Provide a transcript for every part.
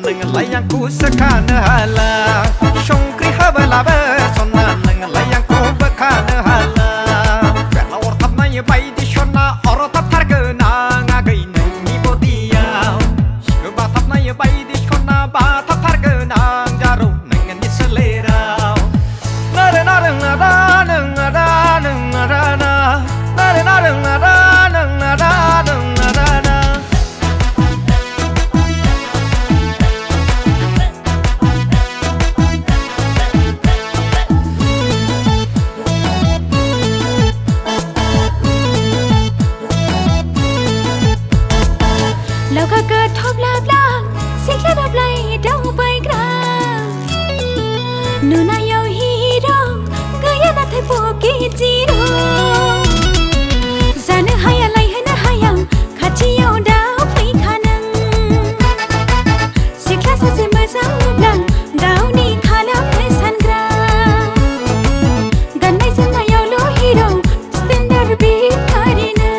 nang layang ku sakana hala shongkri habala ba sonna nang layang ku bakana hala bela or tapna ye bai di shonna or tap targana ngagai nang ni bodia shba tapna ye bai di shonna ba tap targana jaro nang ni selera nare nare nada nang nada nang nada nare nare nada nang nada nang nadaแล้วก็เกิดทบลาบลาเสียงแค่ดับไหลเดาไปกลางนูนายเอาฮีโร่ก็ยังน่าไทยโปกีจีโร่จะนึกให้อะไรให้น่าให้ยังขาดที่เอาดาวไฟขานังเสียงแค่เสียงมาจังลูกหลังดาวนี่ขาแล้วไม่สันกรากันไม่จะนายเอาลูฮีโร่สแตนดาร์ดบีคารีนา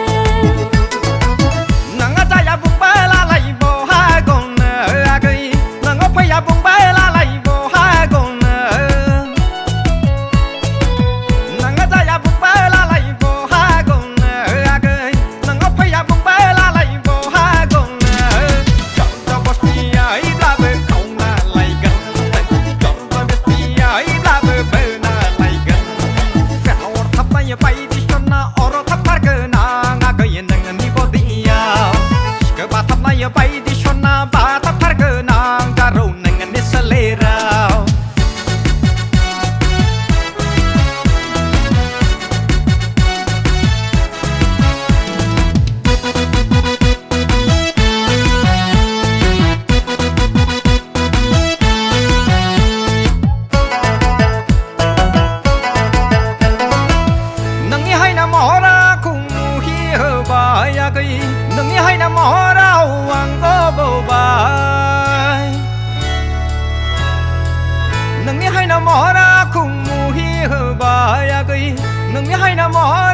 bung bay la lai bo ha gong na nang ta ya bung bay la lai bo ha gong na agai nang op ya bung bay la lai bo ha gong na chọn cho boss ti ai bla bơ không na lai gan chọn cho boss ti ai bla bơ bơ na lai gan fa or thap ya bai di shon na or thap par ga na agai nang ni bo di ya ka ba thap na ya bai di shon na ba thap par ga na ga ro nâng hai năm mỏ rau hoàng có bầu bài nâng hai năm mỏ ra cùng mù hi hờ bài nâng hai năm mỏ